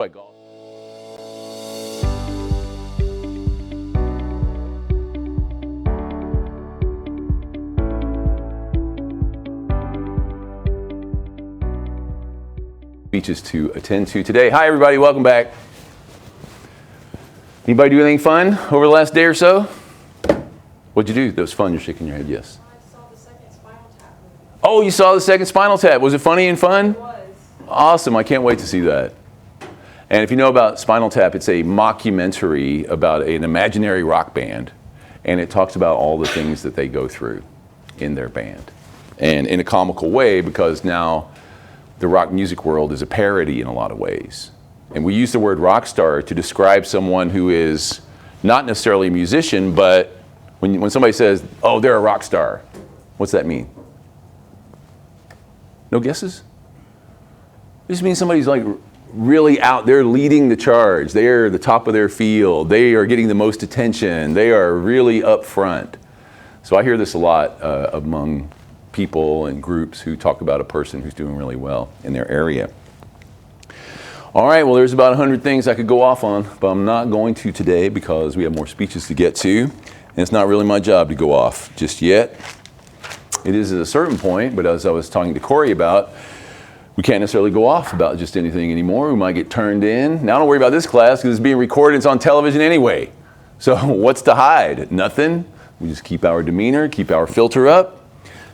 By golf. Speeches to attend to today. Hi everybody, welcome back. Anybody do anything fun over the last day or so? What'd you do that was fun? You're shaking your head, yes. I saw the second Spinal Tap movie. Oh, you saw the second Spinal Tap. Was it funny and fun? It was. Awesome, I can't wait to see that. And if you know about Spinal Tap, it's a mockumentary about an imaginary rock band. And it talks about all the things that they go through in their band. And in a comical way, because now the rock music world is a parody in a lot of ways. And we use the word rock star to describe someone who is not necessarily a musician, but when somebody says, oh, they're a rock star, what's that mean? No guesses? It just means somebody's like really out there leading the charge. They're the top of their field. They are getting the most attention. They are really up front. So I hear this a lot among people and groups who talk about a person who's doing really well in their area. All right, well, there's about 100 things I could go off on, but I'm not going to today because we have more speeches to get to, and it's not really my job to go off just yet. It is at a certain point, but as I was talking to Corey about, we can't necessarily go off about just anything anymore. We might get turned in. Now, don't worry about this class because it's being recorded. It's on television anyway. So what's to hide? Nothing. We just keep our demeanor, keep our filter up.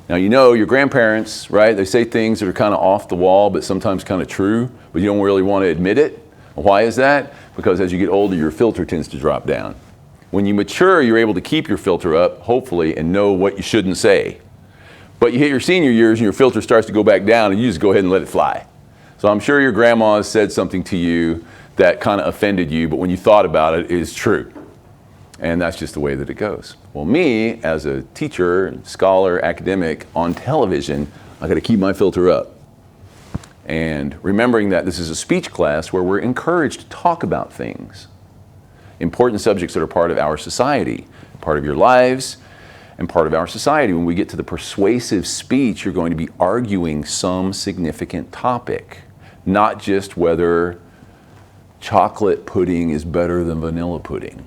Now, you know your grandparents, right? They say things that are kind of off the wall, but sometimes kind of true, but you don't really want to admit it. Why is that? Because as you get older, your filter tends to drop down. When you mature, you're able to keep your filter up, hopefully, and know what you shouldn't say. But you hit your senior years and your filter starts to go back down and you just go ahead and let it fly. So I'm sure your grandma said something to you that kind of offended you, but when you thought about it, it is true. And that's just the way that it goes. Well, me, as a teacher, scholar, academic on television, I got to keep my filter up. And remembering that this is a speech class where we're encouraged to talk about things, important subjects that are part of our society, part of your lives, and part of our society. When we get to the persuasive speech, you're going to be arguing some significant topic, not just whether chocolate pudding is better than vanilla pudding,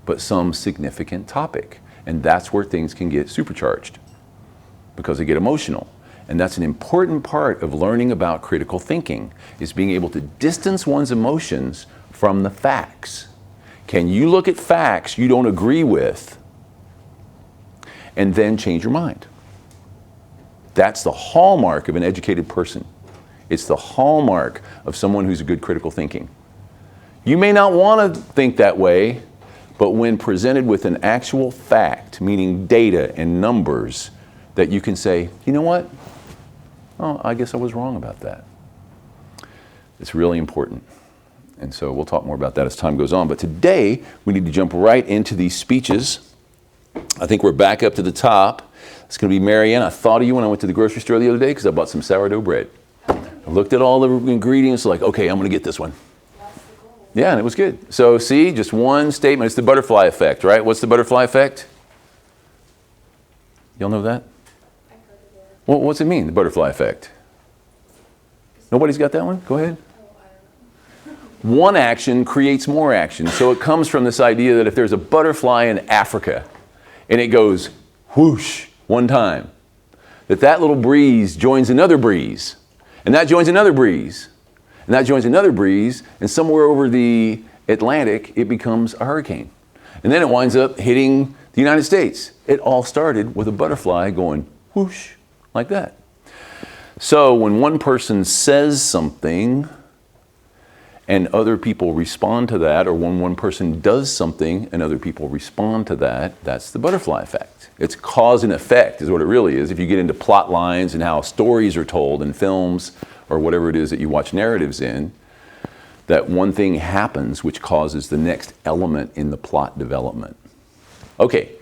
but some significant topic. And that's where things can get supercharged because they get emotional. And that's an important part of learning about critical thinking, is being able to distance one's emotions from the facts. Can you look at facts you don't agree with and then change your mind? That's the hallmark of an educated person. It's the hallmark of someone who's a good critical thinking. You may not want to think that way, but when presented with an actual fact, meaning data and numbers, that you can say, you know what? Oh, I guess I was wrong about that. It's really important. And so we'll talk more about that as time goes on. But today, we need to jump right into these speeches. I think we're back up to the top. It's going to be Marianne. I thought of you when I went to the grocery store the other day because I bought some sourdough bread. I looked at all the ingredients, like, okay, I'm going to get this one. Yeah, and it was good. So see, just one statement. It's the butterfly effect, right? What's the butterfly effect? Y'all know that? Well, what's it mean, the butterfly effect? Nobody's got that one? Go ahead. One action creates more action. So it comes from this idea that if there's a butterfly in Africa and it goes whoosh one time, that little breeze joins another breeze, and that joins another breeze, and that joins another breeze, and somewhere over the Atlantic, it becomes a hurricane. And then it winds up hitting the United States. It all started with a butterfly going whoosh, like that. So when one person says something and other people respond to that, or when one person does something and other people respond to that, that's the butterfly effect. It's cause and effect is what it really is. If you get into plot lines and how stories are told in films or whatever it is that you watch narratives in, that one thing happens which causes the next element in the plot development. Okay,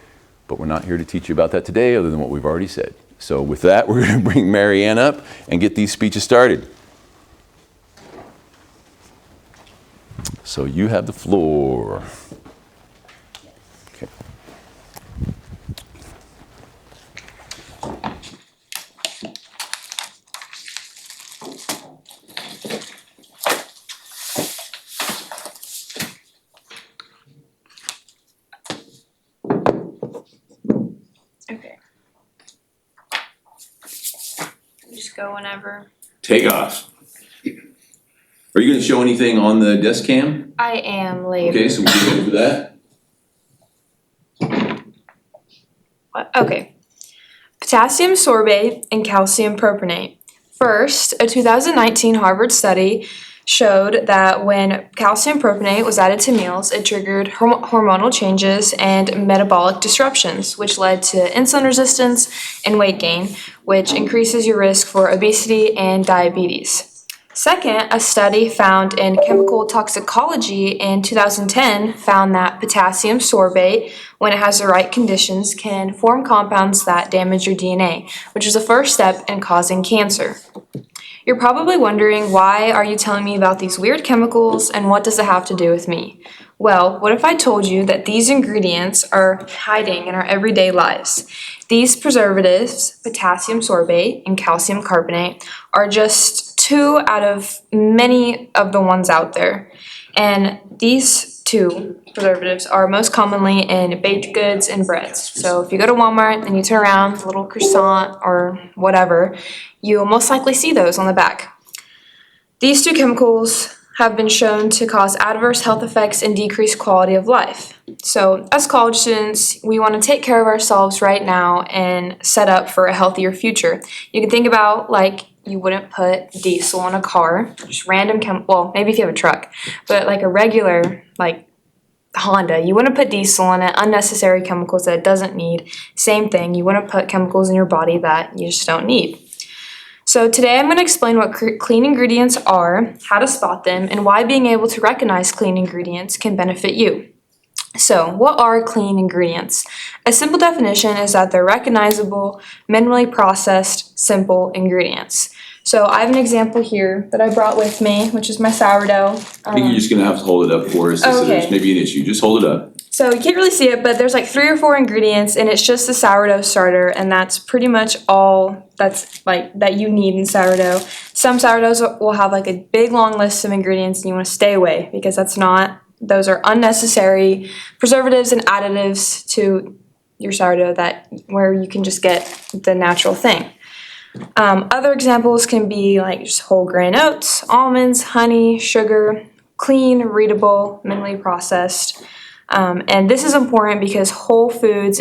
but we're not here to teach you about that today other than what we've already said. So with that, we're going to bring Marianne up and get these speeches started. So you have the floor. Okay. just go whenever. Take off. Are you going to show anything on the desk cam? I am later. Okay, so we'll be ready for that. Okay. Potassium sorbate and calcium propionate. First, a 2019 Harvard study showed that when calcium propionate was added to meals, it triggered hormonal changes and metabolic disruptions, which led to insulin resistance and weight gain, which increases your risk for obesity and diabetes. Second, a study found in chemical toxicology in 2010 found that potassium sorbate, when it has the right conditions, can form compounds that damage your DNA, which is the first step in causing cancer. You're probably wondering, why are you telling me about these weird chemicals and what does it have to do with me? Well, what if I told you that these ingredients are hiding in our everyday lives? These preservatives, potassium sorbate and calcium carbonate, are just 2 out of many of the ones out there. And these 2 preservatives are most commonly in baked goods and breads. So if you go to Walmart and you turn around, a little croissant or whatever, you'll most likely see those on the back. These 2 chemicals have been shown to cause adverse health effects and decrease quality of life. So as college students, we want to take care of ourselves right now and set up for a healthier future. You can think about, like, you wouldn't put diesel in a car, just random well, maybe if you have a truck, but like a regular, like, Honda, you wouldn't put diesel in it, unnecessary chemicals that it doesn't need. Same thing, you wouldn't put chemicals in your body that you just don't need. So today I'm going to explain what clean ingredients are, how to spot them, and why being able to recognize clean ingredients can benefit you. So, what are clean ingredients? A simple definition is that they're recognizable, minimally processed, simple ingredients. So I have an example here that I brought with me, which is my sourdough. I think you're just going to have to hold it up for us, so there's maybe an issue. Just hold it up. So you can't really see it, but there's like 3 or 4 ingredients, and it's just the sourdough starter, and that's pretty much all that you need in sourdough. Some sourdoughs will have like a big long list of ingredients, and you want to stay away because those are unnecessary preservatives and additives to your sourdough where you can just get the natural thing. Other examples can be like just whole grain oats, almonds, honey, sugar, clean, readable, minimally processed. And this is important because whole foods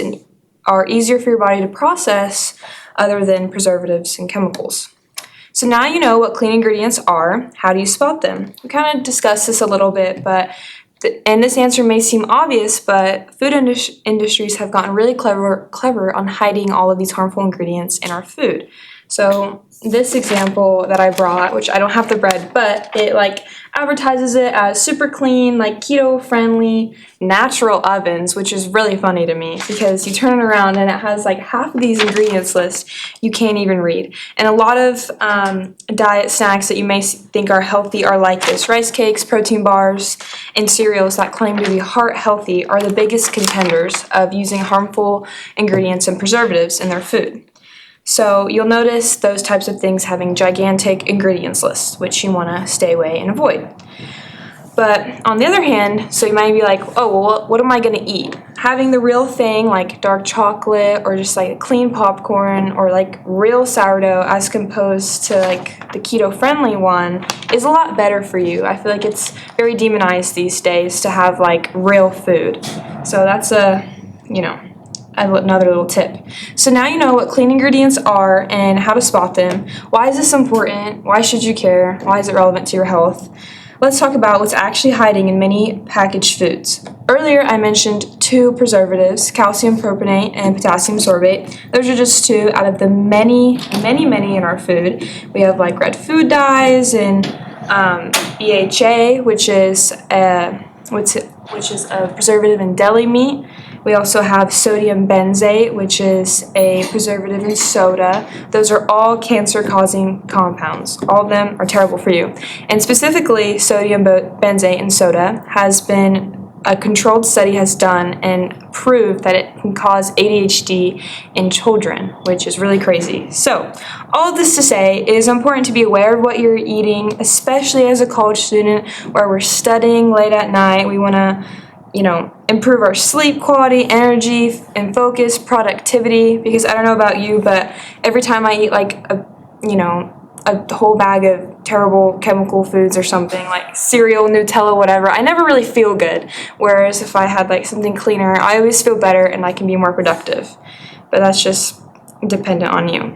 are easier for your body to process other than preservatives and chemicals. So now you know what clean ingredients are. How do you spot them? We kind of discussed this a little bit, and this answer may seem obvious, but food industries have gotten really clever on hiding all of these harmful ingredients in our food. So this example that I brought, which I don't have the bread, but it advertises it as super clean, keto-friendly, natural ovens, which is really funny to me because you turn it around and it has half of these ingredients list you can't even read. And a lot of diet snacks that you may think are healthy are like this. Rice cakes, protein bars, and cereals that claim to be heart healthy are the biggest contenders of using harmful ingredients and preservatives in their food. So you'll notice those types of things having gigantic ingredients lists, which you want to stay away and avoid. But on the other hand, so you might be like, oh, well, what am I going to eat? Having the real thing, like dark chocolate or just clean popcorn or real sourdough as composed to the keto-friendly one is a lot better for you. I feel like it's very demonized these days to have real food. So that's another little tip. So now you know what clean ingredients are and how to spot them. Why is this important? Why should you care? Why is it relevant to your health? Let's talk about what's actually hiding in many packaged foods. Earlier I mentioned 2 preservatives, calcium propionate and potassium sorbate. Those are just 2 out of the many in our food. We have red food dyes and BHA, which is a preservative in deli meat. We also have sodium benzate, which is a preservative in soda. Those are all cancer-causing compounds. All of them are terrible for you. And specifically, sodium benzate in soda has been a controlled study has done and proved that it can cause ADHD in children, which is really crazy. So, all of this to say, it is important to be aware of what you're eating, especially as a college student where we're studying late at night. We want to improve our sleep quality, energy, and focus, productivity, because I don't know about you, but every time I eat you know, a whole bag of terrible chemical foods or something, like cereal, Nutella, whatever, I never really feel good. Whereas if I had like something cleaner, I always feel better and I can be more productive. But that's just dependent on you.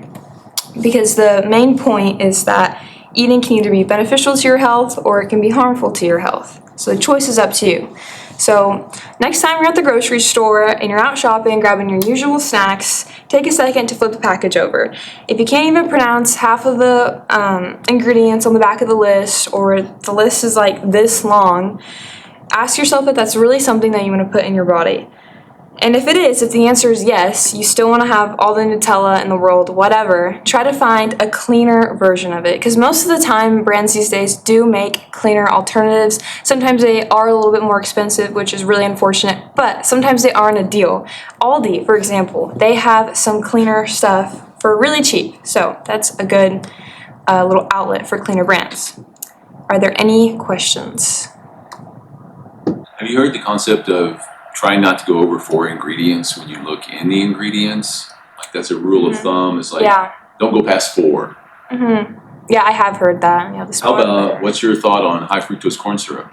Because the main point is that eating can either be beneficial to your health or it can be harmful to your health. So the choice is up to you. So next time you're at the grocery store and you're out shopping, grabbing your usual snacks, take a second to flip the package over. If you can't even pronounce half of the ingredients on the back of the list, or the list is like this long, ask yourself if that's really something that you want to put in your body. And if it is, if the answer is yes, you still want to have all the Nutella in the world, whatever, try to find a cleaner version of it. Because most of the time, brands these days do make cleaner alternatives. Sometimes they are a little bit more expensive, which is really unfortunate, but sometimes they are in a deal. Aldi, for example, they have some cleaner stuff for really cheap. So that's a good little outlet for cleaner brands. Are there any questions? Have you heard the concept of trying not to go over 4 ingredients when you look in the ingredients? Like that's a rule of thumb. It's like, Yeah. don't go past 4. Yeah, I have heard that. Yeah, the How about, what's your thought on high fructose corn syrup?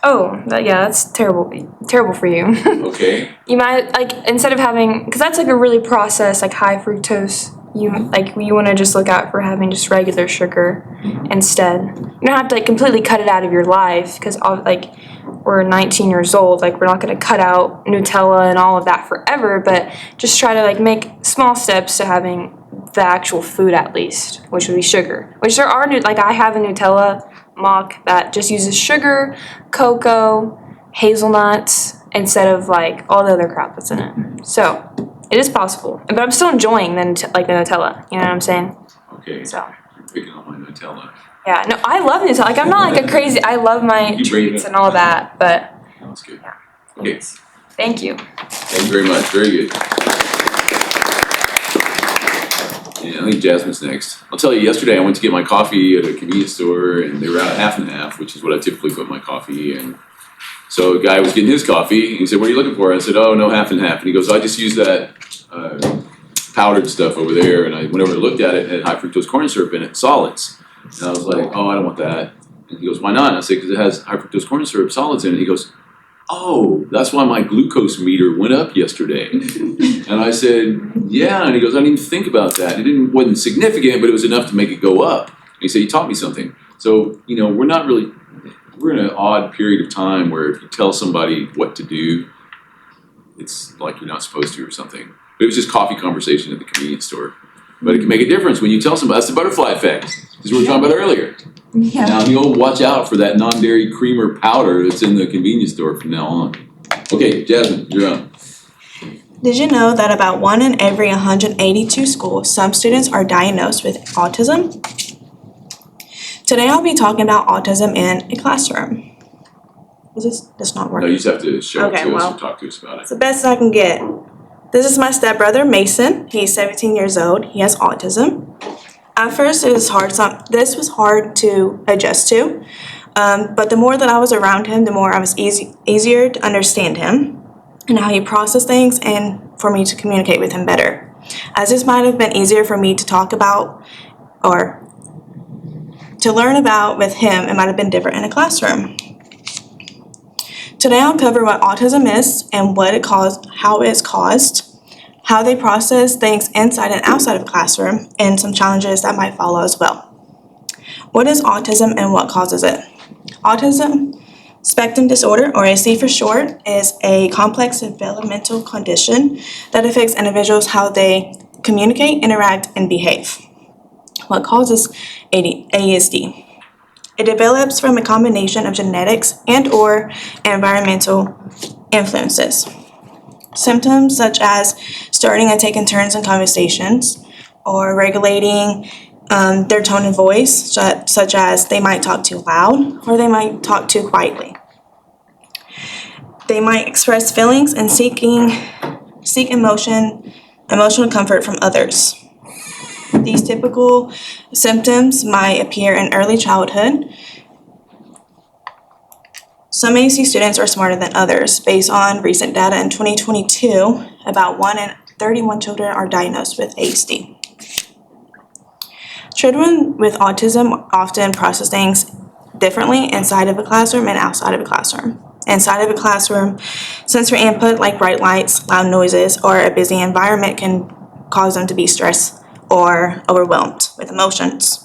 Oh, that's terrible. Terrible for you. Okay. You might, like, instead of having, because that's like a really processed, like high fructose, you want to just look out for having just regular sugar instead. You don't have to like completely cut it out of your life, because like we're 19 years old, like we're not going to cut out Nutella and all of that forever, but just try to like make small steps to having the actual food at least, which would be sugar. Which there are like I have a Nutella mock that just uses sugar, cocoa, hazelnuts instead of like all the other crap that's in it. So it is possible, but I'm still enjoying the Nutella. You know what I'm saying? Okay. So You're picking on my Nutella. yeah, no, I love Nutella. Like I'm not like a crazy. I love my You bring it treats up. and all that, but That's good. Yeah. Okay. thank you. Thank you very much. Very good. Yeah, I think Jasmine's next. I'll tell you, yesterday I went to get my coffee at a convenience store and they were out half and half, which is what I typically put in my coffee. And so a guy was getting his coffee and he said, "What are you looking for?" I said, "Oh, no, half and half." And he goes, "I just used that powdered stuff over there." And I went over and looked at it, and it had high fructose corn syrup in it, solids. And I was like, "Oh, I don't want that." And he goes, "Why not?" And I said, "Because it has high fructose corn syrup solids in it." He goes, "Oh, that's why my glucose meter went up yesterday." And I said, "Yeah." And he goes, "I didn't even think about that. It wasn't significant, but it was enough to make it go up." And he said, "You taught me something." So, we're in an odd period of time where if you tell somebody what to do, it's like you're not supposed to or something. But it was just coffee conversation at the convenience store. But it can make a difference when you tell somebody. That's the butterfly effect, as we were talking about earlier. Yeah. Now you'll watch out for that non-dairy creamer powder that's in the convenience store from now on. Okay, Jasmine, you're up. Did you know that about 1 in every 182 schools, some students are diagnosed with autism? Today I'll be talking about autism in a classroom. Is this not No, working? you just have to show it Okay, to us well, or talk to us about It's it. the best I can get. This is my stepbrother Mason. He's 17 years old. He has autism. At first, it was hard. This was hard to adjust to, but the more that I was around him, the more I was easier to understand him and how he processed things, and for me to communicate with him better. As this might have been easier for me to talk about or to learn about with him, it might have been different in a classroom. Today, I'll cover what autism is and what it caused, how it's caused, how they process things inside and outside of a classroom, and some challenges that might follow as well. What is autism and what causes it? Autism spectrum disorder, or ASD for short, is a complex developmental condition that affects individuals how they communicate, interact, and behave. What causes ASD? It develops from a combination of genetics and/or environmental influences. Symptoms such as starting and taking turns in conversations, or regulating their tone of voice, such as they might talk too loud or they might talk too quietly. They might express feelings and seek emotional comfort from others. These typical symptoms might appear in early childhood. Some ASD students are smarter than others. Based on recent data in 2022, about 1 in 31 children are diagnosed with ASD. Children with autism often process things differently inside of a classroom and outside of a classroom. Inside of a classroom, sensory input like bright lights, loud noises, or a busy environment can cause them to be stressed or overwhelmed with emotions.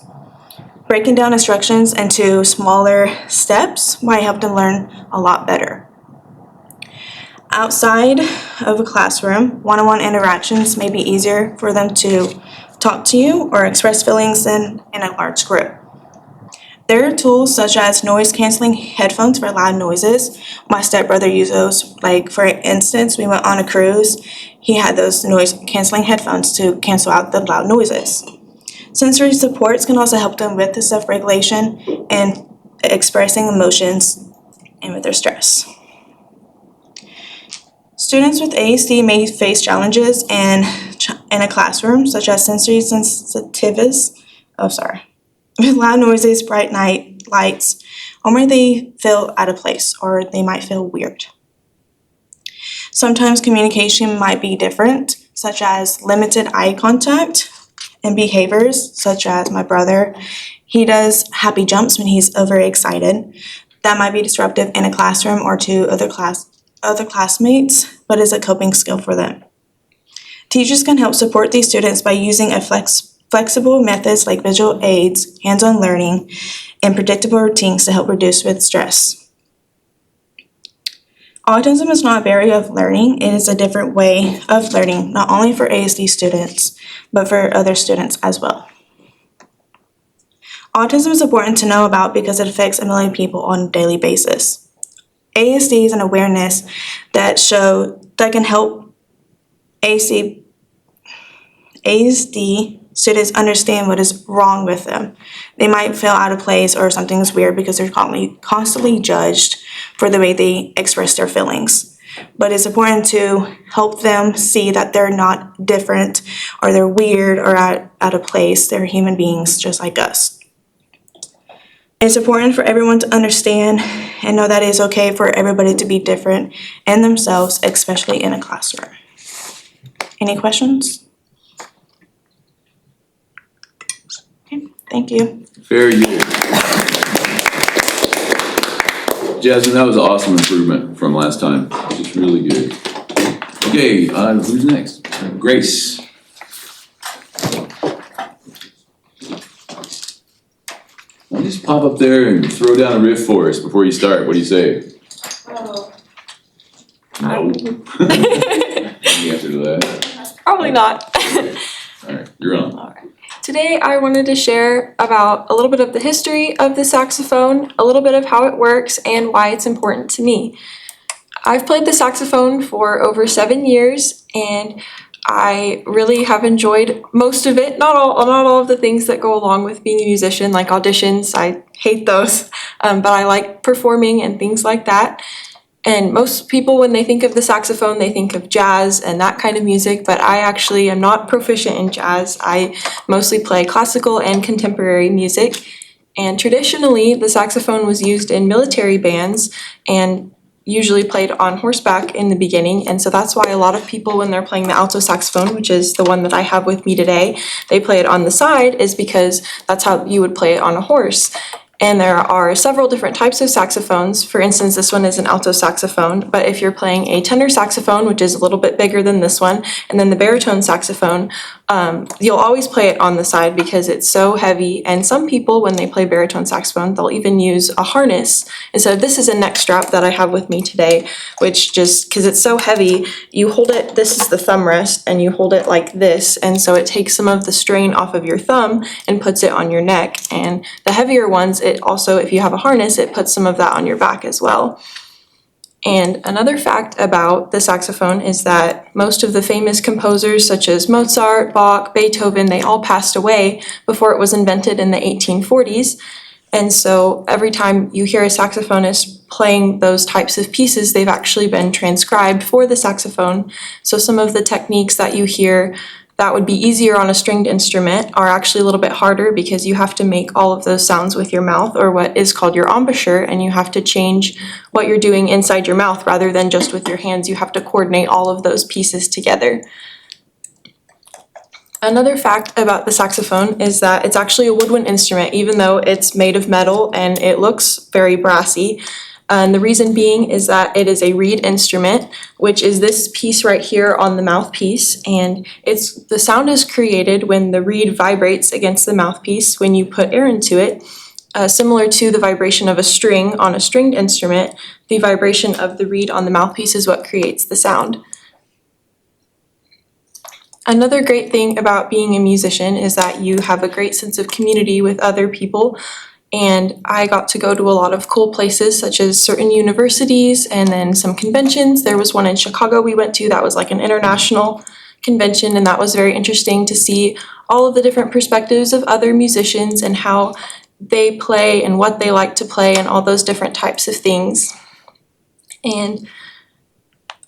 Breaking down instructions into smaller steps might help them learn a lot better. Outside of a classroom, one-on-one interactions may be easier for them to talk to you or express feelings than in a large group. There are tools such as noise-canceling headphones for loud noises. My stepbrother used those. Like, for instance, we went on a cruise. He had those noise-canceling headphones to cancel out the loud noises. Sensory supports can also help them with the self-regulation and expressing emotions and with their stress. Students with ASD may face challenges in a classroom, such as sensory sensitivities, with loud noises, bright night lights, or may they feel out of place, or they might feel weird. Sometimes communication might be different, such as limited eye contact, and behaviors, such as my brother. He does happy jumps when he's overexcited. That might be disruptive in a classroom or to other classmates, but is a coping skill for them. Teachers can help support these students by using flexible methods like visual aids, hands-on learning, and predictable routines to help reduce with stress. Autism is not a barrier of learning. It is a different way of learning, not only for ASD students, but for other students as well. Autism is important to know about because it affects a million people on a daily basis. ASD is an awareness that can help ASD students understand what is wrong with them. They might feel out of place or something's weird because they're constantly judged for the way they express their feelings. But it's important to help them see that they're not different or they're weird or out of place. They're human beings just like us. It's important for everyone to understand and know that it's okay for everybody to be different in themselves, especially in a classroom. Any questions? Okay, thank you. Very good. Jasmine, that was an awesome improvement from last time. Just really good. Okay, who's next? Grace. Why don't you just pop up there and throw down a riff for us before you start? What do you say? Oh, No. The answer to that. Probably not. All right, you're on. Today I wanted to share about a little bit of the history of the saxophone, a little bit of how it works, and why it's important to me. I've played the saxophone for over 7 years, and I really have enjoyed most of it. Not all of the things that go along with being a musician, like auditions. I hate those, but I like performing and things like that. And most people, when they think of the saxophone, they think of jazz and that kind of music, but I actually am not proficient in jazz. I mostly play classical and contemporary music. And traditionally, the saxophone was used in military bands and usually played on horseback in the beginning. And so that's why a lot of people, when they're playing the alto saxophone, which is the one that I have with me today, they play it on the side, is because that's how you would play it on a horse. And there are several different types of saxophones. For instance, this one is an alto saxophone, but if you're playing a tenor saxophone, which is a little bit bigger than this one, and then the baritone saxophone, you'll always play it on the side because it's so heavy. And some people, when they play baritone saxophone, they'll even use a harness. And so this is a neck strap that I have with me today, which just, because it's so heavy, you hold it, this is the thumb rest, and you hold it like this. And so it takes some of the strain off of your thumb and puts it on your neck. And the heavier ones, it also, if you have a harness, it puts some of that on your back as well. And another fact about the saxophone is that most of the famous composers such as Mozart, Bach, Beethoven, they all passed away before it was invented in the 1840s. And so every time you hear a saxophonist playing those types of pieces, they've actually been transcribed for the saxophone. So some of the techniques that you hear that would be easier on a stringed instrument are actually a little bit harder because you have to make all of those sounds with your mouth, or what is called your embouchure, and you have to change what you're doing inside your mouth rather than just with your hands. You have to coordinate all of those pieces together. Another fact about the saxophone is that it's actually a woodwind instrument, even though it's made of metal and it looks very brassy. And the reason being is that it is a reed instrument, which is this piece right here on the mouthpiece. And the sound is created when the reed vibrates against the mouthpiece when you put air into it. Similar to the vibration of a string on a stringed instrument, the vibration of the reed on the mouthpiece is what creates the sound. Another great thing about being a musician is that you have a great sense of community with other people, and I got to go to a lot of cool places such as certain universities and then some conventions. There was one in Chicago we went to that was like an international convention, and that was very interesting to see all of the different perspectives of other musicians and how they play and what they like to play and all those different types of things. And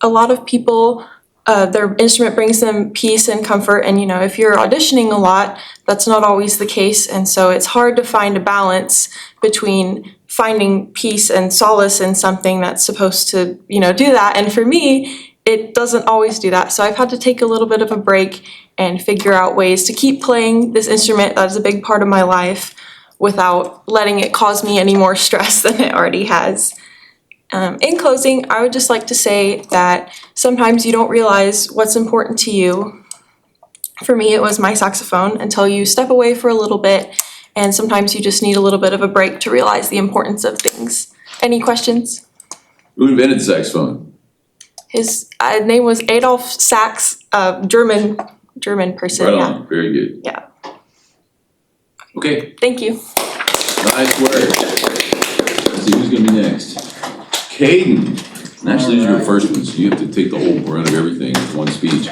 a lot of people their instrument brings them peace and comfort, and if you're auditioning a lot, that's not always the case, and so it's hard to find a balance between finding peace and solace in something that's supposed to do that. And for me, it doesn't always do that, so I've had to take a little bit of a break and figure out ways to keep playing this instrument that is a big part of my life without letting it cause me any more stress than it already has. In closing, I would just like to say that sometimes you don't realize what's important to you. For me, it was my saxophone until you step away for a little bit, and sometimes you just need a little bit of a break to realize the importance of things. Any questions? Who invented the saxophone? His name was Adolf Sax, German person. Right Yeah. on. Very good. Yeah. Okay. Thank you. Nice work. Let's see who's gonna be next. Caden. Naturally, these are your first ones, so you have to take the whole brunt of everything in one speech.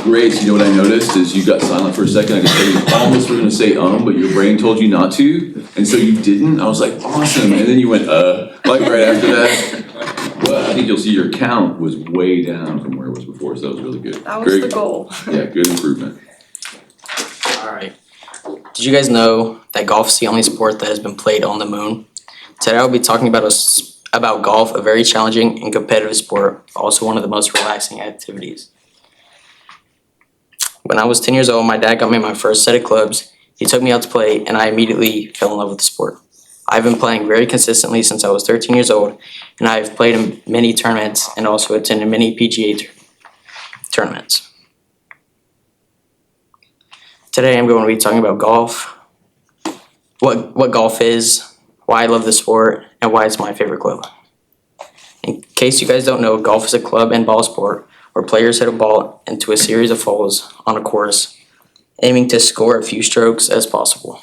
Grace, you know what I noticed is you got silent for a second. I could tell you almost were gonna say but your brain told you not to, and so you didn't. I was like, awesome, and then you went like right after that. Well, I think you'll see your count was way down from where it was before, so that was really good. That was Very- the goal. Yeah, good improvement. Alright. Did you guys know that golf is the only sport that has been played on the moon? Today I'll be talking about golf, a very challenging and competitive sport, also one of the most relaxing activities. When I was 10 years old, my dad got me my first set of clubs. He took me out to play, and I immediately fell in love with the sport. I've been playing very consistently since I was 13 years old, and I've played in many tournaments and also attended many PGA tournaments. Today I'm going to be talking about golf, what golf is, why I love the sport, and why it's my favorite club. In case you guys don't know, golf is a club and ball sport where players hit a ball into a series of holes on a course, aiming to score a few strokes as possible.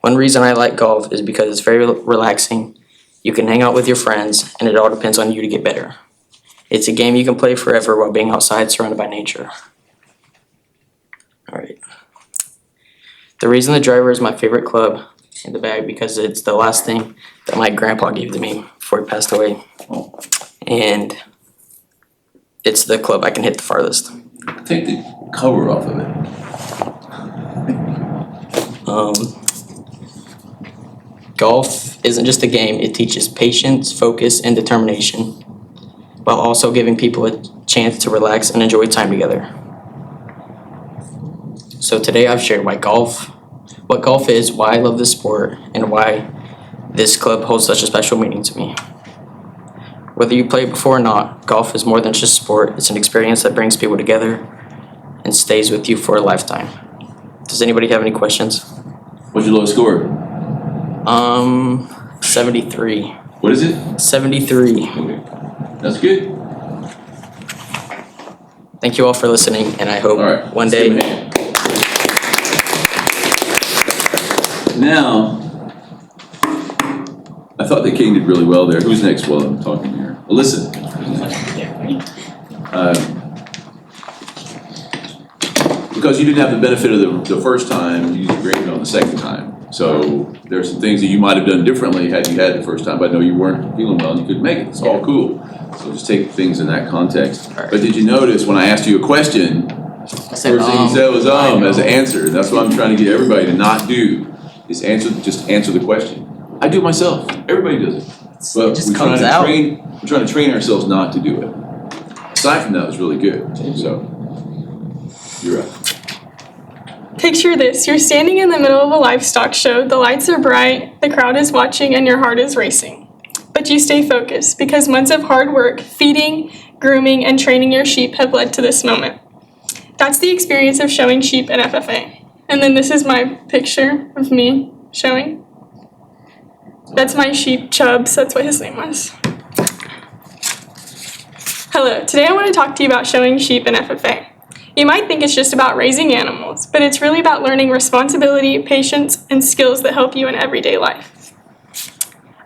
One reason I like golf is because it's very relaxing, you can hang out with your friends, and it all depends on you to get better. It's a game you can play forever while being outside surrounded by nature. Alright. The reason the driver is my favorite club in the bag because it's the last thing that my grandpa gave to me before he passed away. And it's the club I can hit the farthest. Take the cover off of it. Golf isn't just a game, it teaches patience, focus, and determination, while also giving people a chance to relax and enjoy time together. So today I've shared what golf is, why I love this sport, and why this club holds such a special meaning to me. Whether you play before or not, golf is more than just a sport, it's an experience that brings people together and stays with you for a lifetime. Does anybody have any questions? What's your lowest score? 73. What is it? 73. Okay. That's good. Thank you all for listening, and I hope All right. one let's give him a day. hand. Now, I thought that King did really well there. Who's next while I'm talking here? Alyssa. Because you didn't have the benefit of the first time, you graded on the second time. So there's some things that you might have done differently had you had the first time, but I know you weren't feeling well and you couldn't make it. It's all cool. So just take things in that context. All right. But did you notice when I asked you a question, I first thing you said was as an answer. That's what I'm trying to get everybody to not do, is just answer the question. I do it myself. Everybody does it. But It just we're comes trying out. we're trying to train ourselves not to do it. Aside from that, it was really good. So You're up. Picture this, you're standing in the middle of a livestock show, the lights are bright, the crowd is watching, and your heart is racing. But you stay focused because months of hard work, feeding, grooming, and training your sheep have led to this moment. That's the experience of showing sheep at FFA. And then this is my picture of me showing. That's my sheep, Chubbs, that's what his name was. Hello, today I want to talk to you about showing sheep in FFA. You might think it's just about raising animals, but it's really about learning responsibility, patience, and skills that help you in everyday life.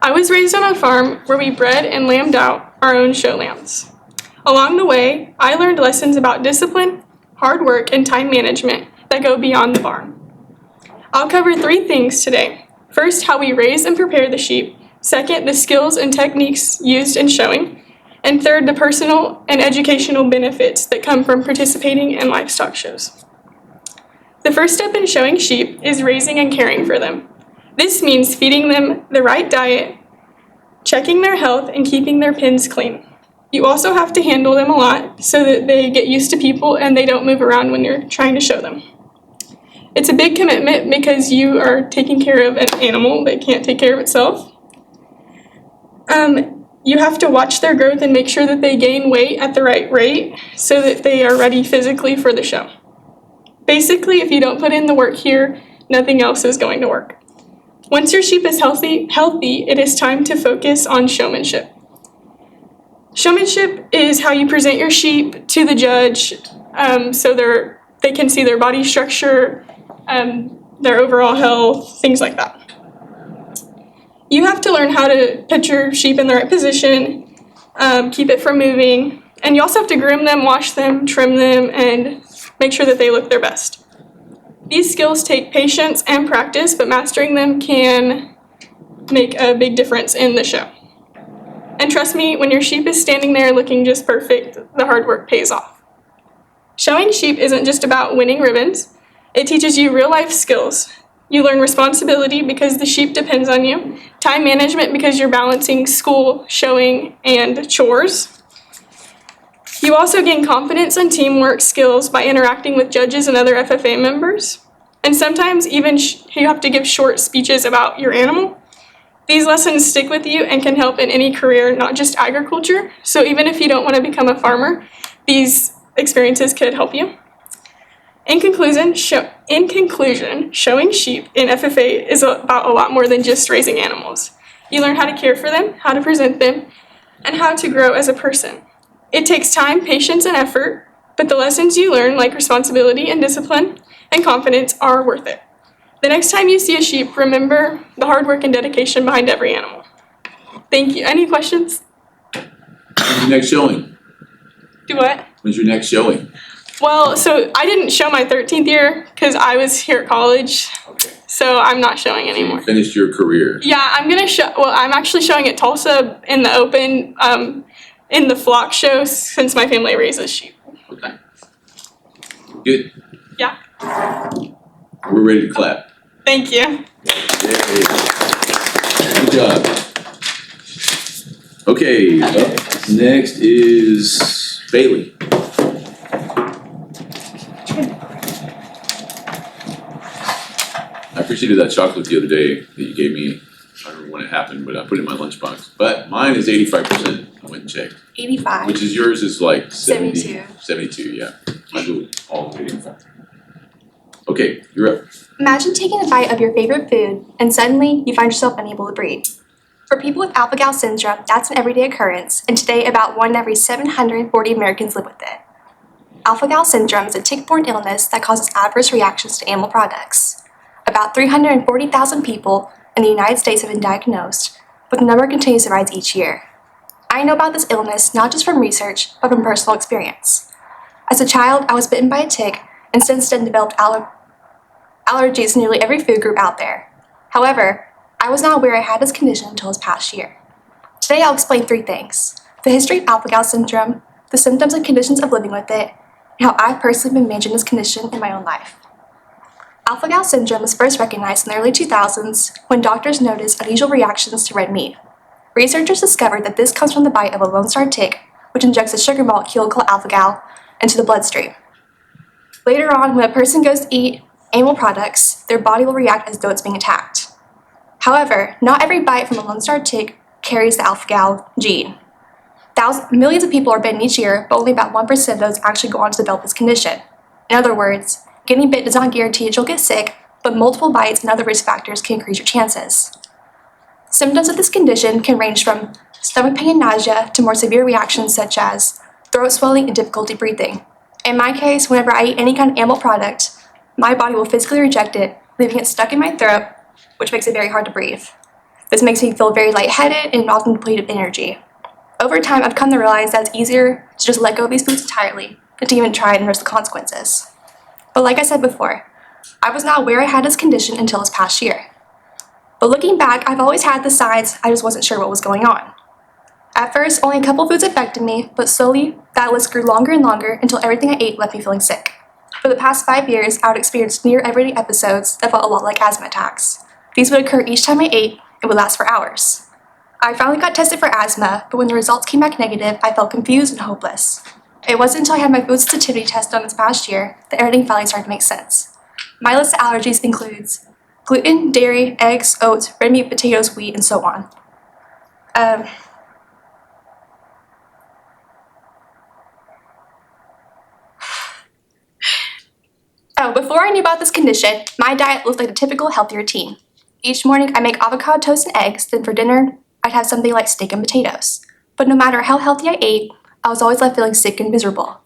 I was raised on a farm where we bred and lambed out our own show lambs. Along the way, I learned lessons about discipline, hard work, and time management that go beyond the barn. I'll cover 3 things today. First, how we raise and prepare the sheep. Second, the skills and techniques used in showing. And third, the personal and educational benefits that come from participating in livestock shows. The first step in showing sheep is raising and caring for them. This means feeding them the right diet, checking their health, and keeping their pens clean. You also have to handle them a lot so that they get used to people and they don't move around when you're trying to show them. It's a big commitment because you are taking care of an animal that can't take care of itself. You have to watch their growth and make sure that they gain weight at the right rate so that they are ready physically for the show. Basically, if you don't put in the work here, nothing else is going to work. Once your sheep is healthy, it is time to focus on showmanship. Showmanship is how you present your sheep to the judge so they can see their body structure, their overall health, things like that. You have to learn how to put your sheep in the right position, keep it from moving, and you also have to groom them, wash them, trim them, and make sure that they look their best. These skills take patience and practice, but mastering them can make a big difference in the show. And trust me, when your sheep is standing there looking just perfect, the hard work pays off. Showing sheep isn't just about winning ribbons. It teaches you real-life skills. You learn responsibility because the sheep depends on you, time management because you're balancing school, showing, and chores. You also gain confidence and teamwork skills by interacting with judges and other FFA members. And sometimes even you have to give short speeches about your animal. These lessons stick with you and can help in any career, not just agriculture. So even if you don't want to become a farmer, these experiences could help you. In conclusion, showing sheep in FFA is about a lot more than just raising animals. You learn how to care for them, how to present them, and how to grow as a person. It takes time, patience, and effort, but the lessons you learn, like responsibility and discipline and confidence, are worth it. The next time you see a sheep, remember the hard work and dedication behind every animal. Thank you. Any questions? When's your next showing? Do what? When's your next showing? Well, so I didn't show my 13th year because I was here at college, Okay. so I'm not showing You anymore. finished your career. Yeah, I'm actually showing at Tulsa in the open, in the flock show since my family raises sheep. Okay. Good. Yeah, We're ready to clap. thank you. Yay. Good job. Okay, up next is Bailey. I appreciated that chocolate the other day that you gave me. I don't remember when it happened, but I put it in my lunchbox. But mine is 85%. I went and checked. 85. Which is yours is like 70, 72. 72, yeah. I do all the way to 85. Okay, you're up. Imagine taking a bite of your favorite food and suddenly you find yourself unable to breathe. For people with alpha-gal syndrome, that's an everyday occurrence, and today about 1 in every 740 Americans live with it. Alpha-gal syndrome is a tick-borne illness that causes adverse reactions to animal products. About 340,000 people in the United States have been diagnosed, but the number continues to rise each year. I know about this illness not just from research, but from personal experience. As a child, I was bitten by a tick and since then developed allergies to nearly every food group out there. However, I was not aware I had this condition until this past year. Today I'll explain 3 things: the history of alpha-gal syndrome, the symptoms and conditions of living with it, and how I've personally been managing this condition in my own life. Alpha-gal syndrome was first recognized in the early 2000s when doctors noticed unusual reactions to red meat. Researchers discovered that this comes from the bite of a Lone Star tick, which injects a sugar molecule called alpha-gal into the bloodstream. Later on, when a person goes to eat animal products, their body will react as though it's being attacked. However, not every bite from a Lone Star tick carries the alpha-gal gene. Millions of people are bitten each year, but only about 1% of those actually go on to develop this condition. In other words, getting bit does not guarantee that you'll get sick, but multiple bites and other risk factors can increase your chances. Symptoms of this condition can range from stomach pain and nausea to more severe reactions such as throat swelling and difficulty breathing. In my case, whenever I eat any kind of animal product, my body will physically reject it, leaving it stuck in my throat, which makes it very hard to breathe. This makes me feel very lightheaded and often depleted of energy. Over time, I've come to realize that it's easier to just let go of these foods entirely than to even try and risk the consequences. But like I said before, I was not aware I had this condition until this past year. But looking back, I've always had the signs, I just wasn't sure what was going on. At first, only a couple foods affected me, but slowly, that list grew longer and longer until everything I ate left me feeling sick. For the past 5 years, I would experience near everyday episodes that felt a lot like asthma attacks. These would occur each time I ate and would last for hours. I finally got tested for asthma, but when the results came back negative, I felt confused and hopeless. It wasn't until I had my food sensitivity test done this past year that everything finally started to make sense. My list of allergies includes gluten, dairy, eggs, oats, red meat, potatoes, wheat, and so on. Before I knew about this condition, my diet looked like a typical healthy routine. Each morning, I make avocado toast and eggs, then for dinner, I'd have something like steak and potatoes. But no matter how healthy I ate, I was always left feeling sick and miserable.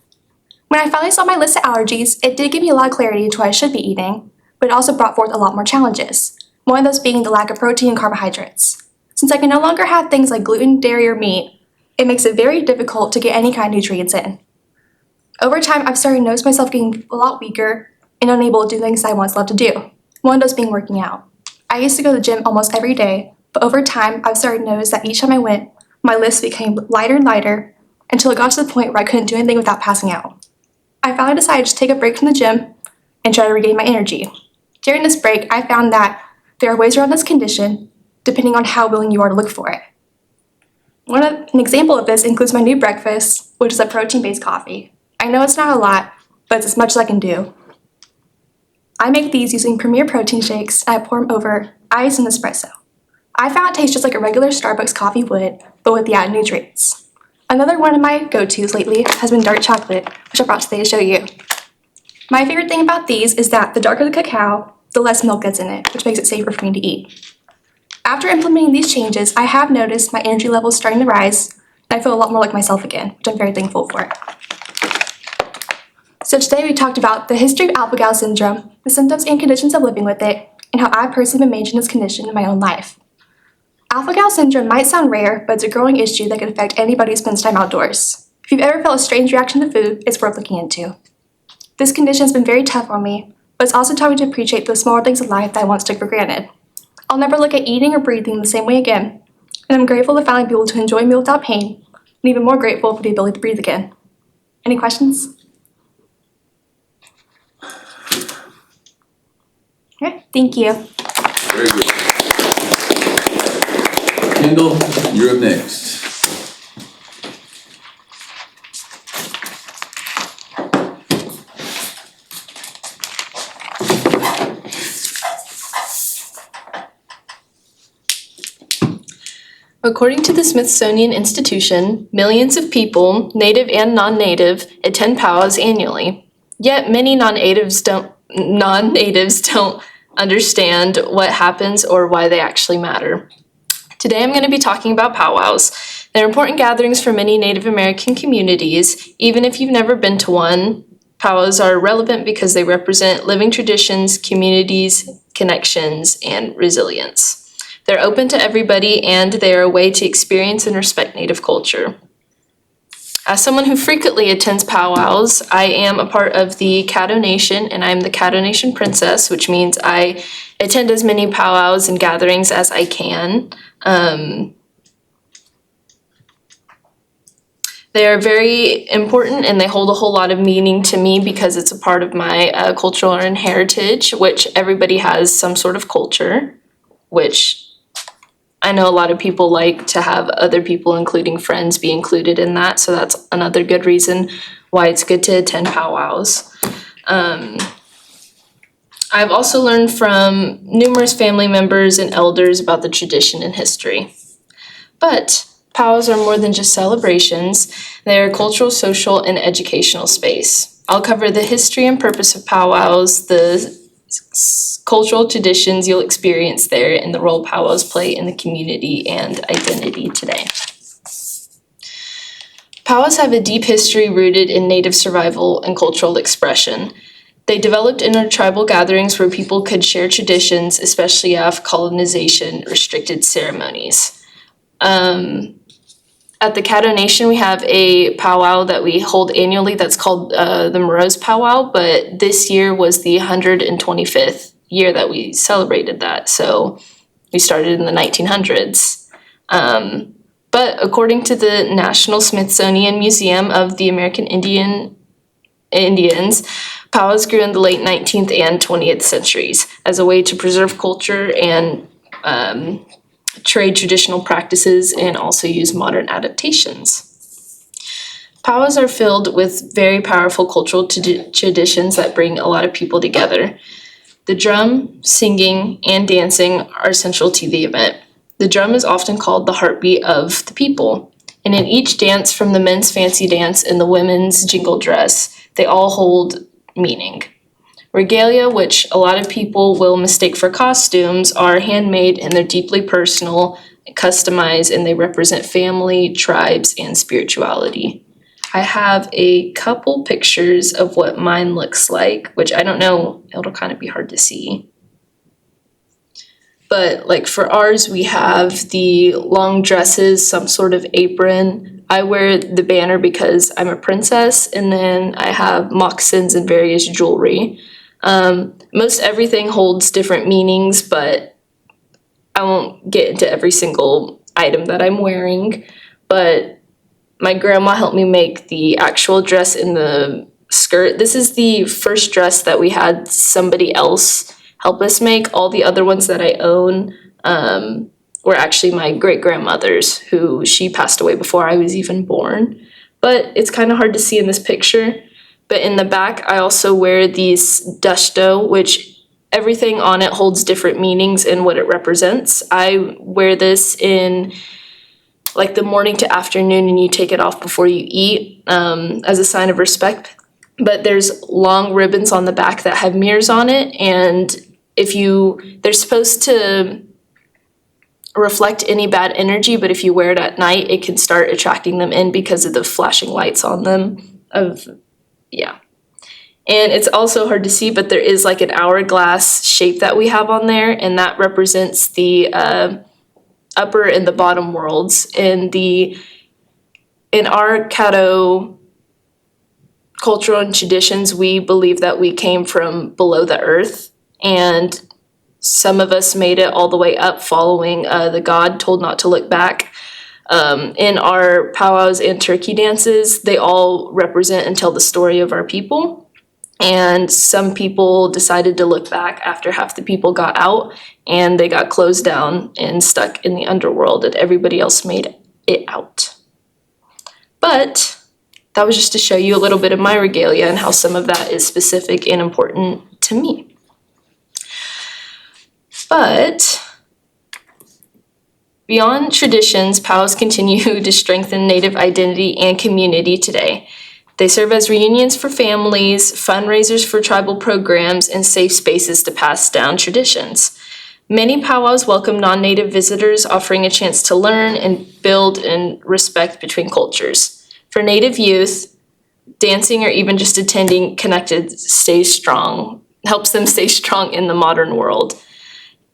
When I finally saw my list of allergies, it did give me a lot of clarity into what I should be eating, but it also brought forth a lot more challenges, one of those being the lack of protein and carbohydrates. Since I can no longer have things like gluten, dairy, or meat, it makes it very difficult to get any kind of nutrients in. Over time, I've started to notice myself getting a lot weaker and unable to do things I once loved to do, one of those being working out. I used to go to the gym almost every day, but over time, I've started to notice that each time I went, my list became lighter and lighter until it got to the point where I couldn't do anything without passing out. I finally decided to take a break from the gym and try to regain my energy. During this break, I found that there are ways around this condition depending on how willing you are to look for it. An example of this includes my new breakfast, which is a protein-based coffee. I know it's not a lot, but it's as much as I can do. I make these using Premier Protein shakes and I pour them over ice and espresso. I found it tastes just like a regular Starbucks coffee would, but with the added nutrients. Another one of my go-tos lately has been dark chocolate, which I brought today to show you. My favorite thing about these is that the darker the cacao, the less milk gets in it, which makes it safer for me to eat. After implementing these changes, I have noticed my energy levels starting to rise, and I feel a lot more like myself again, which I'm very thankful for. So today we talked about the history of alpha-gal syndrome, the symptoms and conditions of living with it, and how I've personally been managing this condition in my own life. Alpha-gal syndrome might sound rare, but it's a growing issue that can affect anybody who spends time outdoors. If you've ever felt a strange reaction to food, it's worth looking into. This condition has been very tough on me, but it's also taught me to appreciate the smaller things in life that I once took for granted. I'll never look at eating or breathing the same way again, and I'm grateful to finally be able to enjoy a meal without pain, and even more grateful for the ability to breathe again. Any questions? Okay, thank you. Very good. Kendall, you're up next. According to the Smithsonian Institution, millions of people, native and non-native, attend powwows annually. Yet many non-natives don't understand what happens or why they actually matter. Today I'm going to be talking about powwows. They're important gatherings for many Native American communities. Even if you've never been to one, powwows are relevant because they represent living traditions, communities, connections, and resilience. They're open to everybody, and they are a way to experience and respect Native culture. As someone who frequently attends powwows, I am a part of the Caddo Nation, and I'm the Caddo Nation Princess, which means I attend as many powwows and gatherings as I can. They are very important, and they hold a whole lot of meaning to me because it's a part of my cultural and heritage, which everybody has some sort of culture, which I know a lot of people like to have other people, including friends, be included in that, so that's another good reason why it's good to attend powwows. I've also learned from numerous family members and elders about the tradition and history. But powwows are more than just celebrations. They are a cultural, social, and educational space. I'll cover the history and purpose of powwows, the cultural traditions you'll experience there, and the role powwows play in the community and identity today. Powwows have a deep history rooted in Native survival and cultural expression. They developed intertribal gatherings where people could share traditions, especially after colonization restricted ceremonies. At the Caddo Nation, we have a powwow that we hold annually that's called the Moroz Powwow, but this year was the 125th year that we celebrated that, so we started in the 1900s. But according to the National Smithsonian Museum of the American Indians, powwows grew in the late 19th and 20th centuries as a way to preserve culture and trade traditional practices and also use modern adaptations. Powwows are filled with very powerful cultural traditions that bring a lot of people together. The drum, singing, and dancing are central to the event. The drum is often called the heartbeat of the people, and in each dance, from the men's fancy dance and the women's jingle dress, they all hold meaning. Regalia, which a lot of people will mistake for costumes, are handmade and they're deeply personal, customized, and they represent family, tribes, and spirituality. I have a couple pictures of what mine looks like, which I don't know, it'll kind of be hard to see. But like for ours, we have the long dresses, some sort of apron. I wear the banner because I'm a princess, and then I have moccasins and various jewelry. Most everything holds different meanings, but I won't get into every single item that I'm wearing. But my grandma helped me make the actual dress and the skirt. This is the first dress that we had somebody else help us make. All the other ones that I own were actually my great-grandmother's, who she passed away before I was even born. But it's kind of hard to see in this picture. But in the back, I also wear these dashto, which everything on it holds different meanings and what it represents. I wear this in like the morning to afternoon, and you take it off before you eat as a sign of respect. But there's long ribbons on the back that have mirrors on it, and they're supposed to reflect any bad energy, but if you wear it at night, it can start attracting them in because of the flashing lights on them. And it's also hard to see, but there is like an hourglass shape that we have on there, and that represents the upper and the bottom worlds. In our Caddo cultural and traditions, we believe that we came from below the earth, and some of us made it all the way up following the god told not to look back. In our powwows and turkey dances, they all represent and tell the story of our people. And some people decided to look back after half the people got out, and they got closed down and stuck in the underworld, and everybody else made it out. But that was just to show you a little bit of my regalia and how some of that is specific and important to me. But beyond traditions, powwows continue to strengthen Native identity and community today. They serve as reunions for families, fundraisers for tribal programs, and safe spaces to pass down traditions. Many powwows welcome non-Native visitors, offering a chance to learn and build in respect between cultures. For Native youth, dancing or even just attending connected helps them stay strong in the modern world.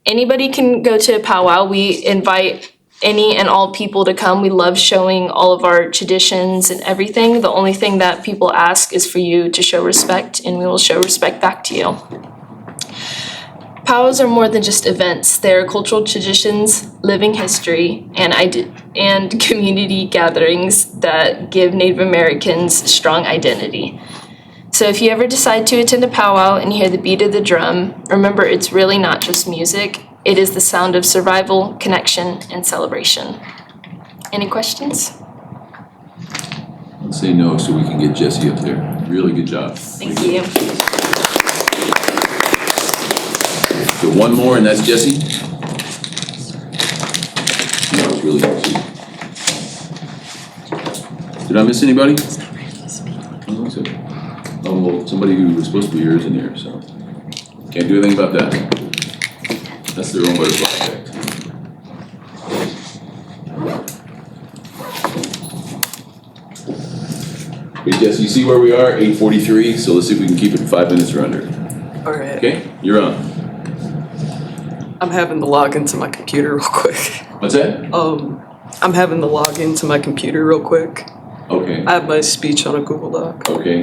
Anybody can go to a powwow. We invite any and all people to come. We love showing all of our traditions and everything. The only thing that people ask is for you to show respect, and we will show respect back to you. Powwows are more than just events. They're cultural traditions, living history, and community gatherings that give Native Americans strong identity. So if you ever decide to attend a powwow and hear the beat of the drum, remember it's really not just music. It is the sound of survival, connection, and celebration. Any questions? Let's say no so we can get Jesse up there. Really good job. Thank you. So one more, and that's Jesse. That was really easy. Did I miss anybody? Oh, that's it. Oh, well, somebody who was supposed to be here isn't here, so can't do anything about that. That's their own butterfly effect. Okay, Jesse, you see where we are? 8:43. So let's see if we can keep it 5 minutes or under. All right. Okay, you're on. I'm having to log into my computer real quick. What's that? I'm having to log into my computer real quick. Okay. I have my speech on a Google Doc. Okay.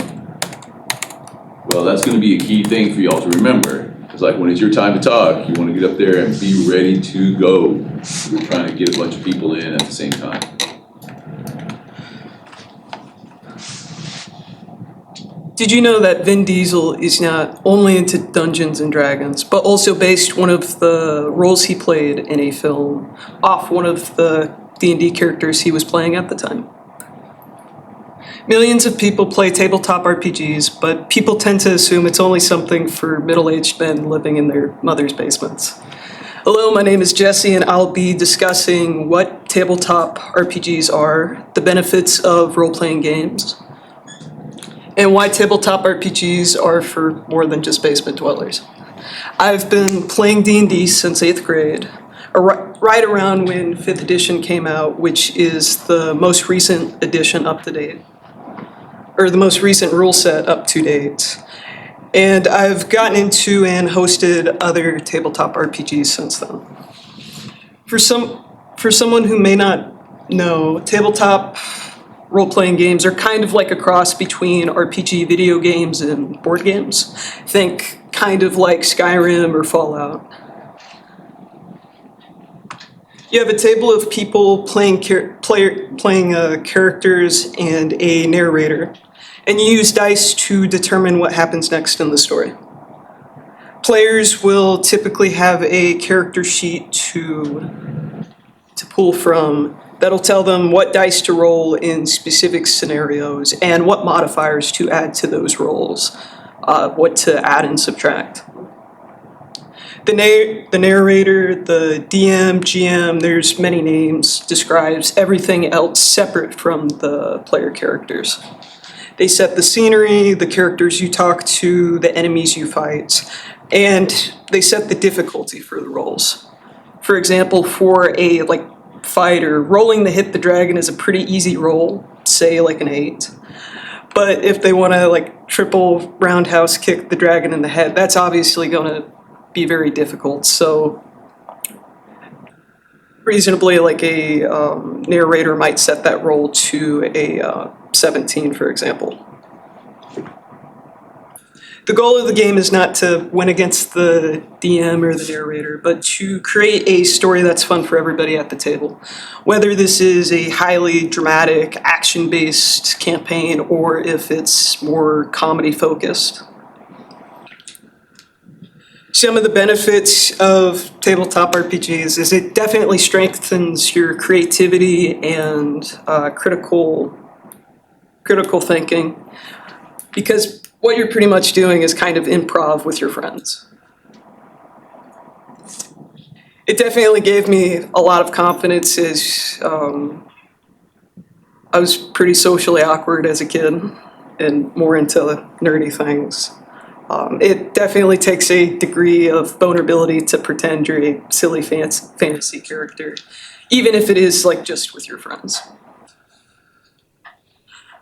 Well, that's gonna be a key thing for y'all to remember. It's like when it's your time to talk, you wanna get up there and be ready to go. We're trying to get a bunch of people in at the same time. Did you know that Vin Diesel is not only into Dungeons and Dragons, but also based one of the roles he played in a film off one of the D&D characters he was playing at the time? Millions of people play tabletop RPGs, but people tend to assume it's only something for middle-aged men living in their mother's basements. Hello, my name is Jesse, and I'll be discussing what tabletop RPGs are, the benefits of role-playing games, and why tabletop RPGs are for more than just basement dwellers. I've been playing D&D since 8th grade, right around when 5th edition came out, which is the most recent edition up to date, or the most recent rule set up to date. And I've gotten into and hosted other tabletop RPGs since then. For someone who may not know, tabletop role-playing games are kind of like a cross between RPG video games and board games. Think kind of like Skyrim or Fallout. You have a table of people playing characters and a narrator, and you use dice to determine what happens next in the story. Players will typically have a character sheet to pull from that'll tell them what dice to roll in specific scenarios and what modifiers to add to those rolls, what to add and subtract. The narrator, the DM, GM, there's many names, describes everything else separate from the player characters. They set the scenery, the characters you talk to, the enemies you fight, and they set the difficulty for the rolls. For example, for a fighter, rolling to hit the dragon is a pretty easy roll, say like an 8. But if they want to triple roundhouse kick the dragon in the head, that's obviously going to be very difficult. So reasonably, a narrator might set that roll to a 17, for example. The goal of the game is not to win against the DM or the narrator, but to create a story that's fun for everybody at the table. Whether this is a highly dramatic, action-based campaign, or if it's more comedy-focused. Some of the benefits of tabletop RPGs is it definitely strengthens your creativity and critical thinking, because what you're pretty much doing is kind of improv with your friends. It definitely gave me a lot of confidence as I was pretty socially awkward as a kid and more into nerdy things. It definitely takes a degree of vulnerability to pretend you're a silly fantasy character, even if it is just with your friends.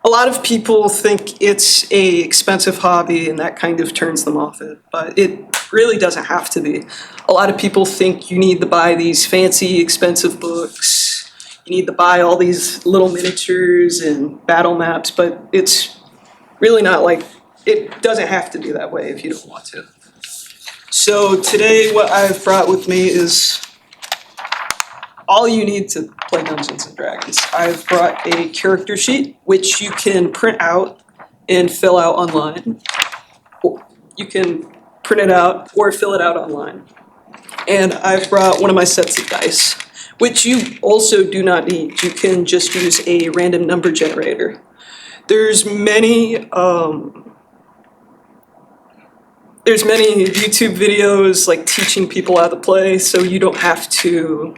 A lot of people think it's a expensive hobby and that kind of turns them off it, but it really doesn't have to be. A lot of people think you need to buy these fancy, expensive books, you need to buy all these little miniatures and battle maps, but it's really not it doesn't have to be that way if you don't want to. So today what I've brought with me is all you need to play Dungeons and Dragons. I've brought a character sheet, which you can print out and fill out online. You can print it out or fill it out online. And I've brought one of my sets of dice, which you also do not need. You can just use a random number generator. There's many there's many YouTube videos like teaching people how to play, so you don't have to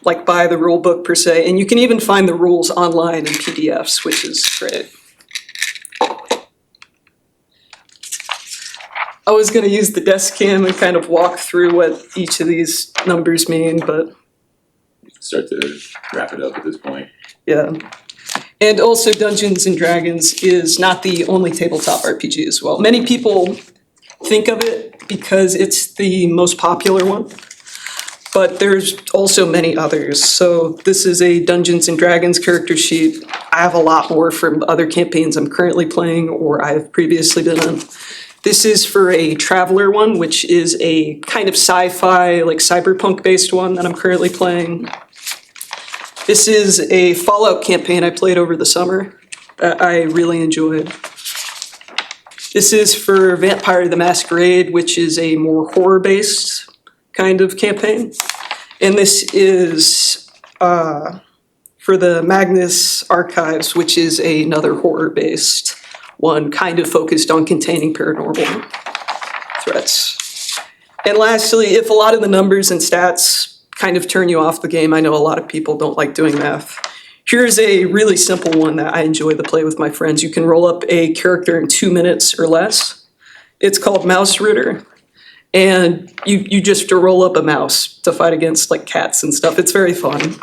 like buy the rule book per se, and you can even find the rules online in PDFs, which is great. I was gonna use the desk cam and kind of walk through what each of these numbers mean, but Start to wrap it up at this point. yeah. And also Dungeons and Dragons is not the only tabletop RPG as well. Many people think of it because it's the most popular one, but there's also many others. So this is a Dungeons and Dragons character sheet. I have a lot more from other campaigns I'm currently playing or I've previously been in. This is for a Traveler one, which is a kind of sci-fi, like cyberpunk based one that I'm currently playing. This is a Fallout campaign I played over the summer that I really enjoyed. This is for Vampire the Masquerade, which is a more horror-based kind of campaign. And this is for the Magnus Archives, which is another horror-based one, kind of focused on containing paranormal threats. And lastly, if a lot of the numbers and stats kind of turn you off the game, I know a lot of people don't like doing math. Here's a really simple one that I enjoy to play with my friends. You can roll up a character in 2 minutes or less. It's called Mouse Ritter. And you just have to roll up a mouse to fight against like cats and stuff. It's very fun.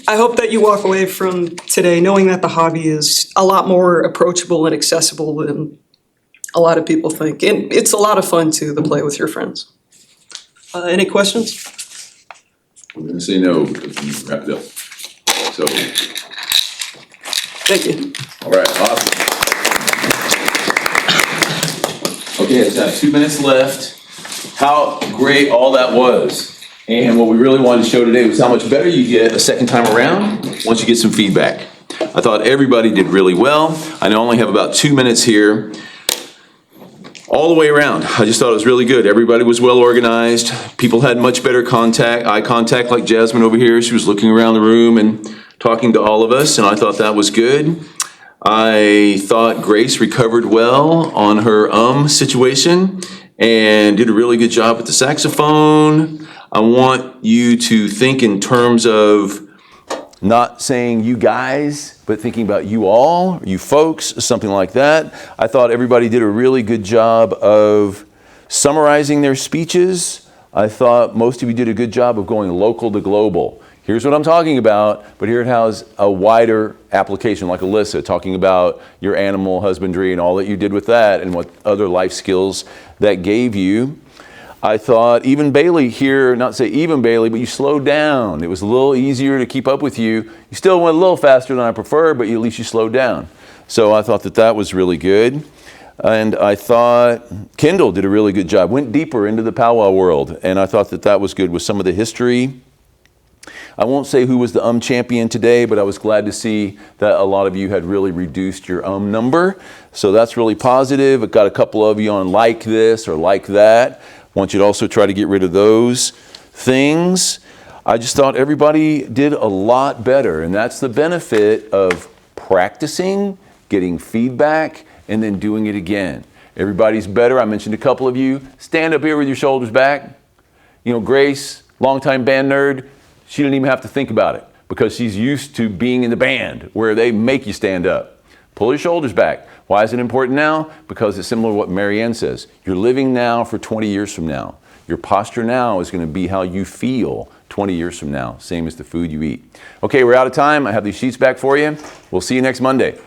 I hope that you walk away from today knowing that the hobby is a lot more approachable and accessible than a lot of people think. And it's a lot of fun too to play with your friends. Any questions? We're going to say no because we wrap it up. So, Thank you. all right, awesome. Okay, I just have 2 minutes left. How great all that was. And what we really wanted to show today was how much better you get a second time around once you get some feedback. I thought everybody did really well. I only have about 2 minutes here. All the way around, I just thought it was really good. Everybody was well organized. People had much better eye contact, like Jasmine over here. She was looking around the room and talking to all of us, and I thought that was good. I thought Grace recovered well on her situation and did a really good job with the saxophone. I want you to think in terms of not saying you guys, but thinking about you all, you folks, something like that. I thought everybody did a really good job of summarizing their speeches. I thought most of you did a good job of going local to global. Here's what I'm talking about, but here it has a wider application, like Alyssa, talking about your animal husbandry and all that you did with that and what other life skills that gave you. I thought even Bailey here, not say even Bailey, but you slowed down. It was a little easier to keep up with you. You still went a little faster than I prefer, but at least you slowed down. So I thought that that was really good. And I thought Kendall did a really good job, went deeper into the powwow world. And I thought that that was good with some of the history. I won't say who was the champion today, but I was glad to see that a lot of you had really reduced your number. So that's really positive. I've got a couple of you on like this or like that. I want you to also try to get rid of those things. I just thought everybody did a lot better, and that's the benefit of practicing, getting feedback, and then doing it again. Everybody's better. I mentioned a couple of you. Stand up here with your shoulders back. You know, Grace, longtime band nerd, she didn't even have to think about it because she's used to being in the band where they make you stand up. Pull your shoulders back. Why is it important now? Because it's similar to what Marianne says. You're living now for 20 years from now. Your posture now is going to be how you feel 20 years from now, same as the food you eat. Okay, we're out of time. I have these sheets back for you. We'll see you next Monday.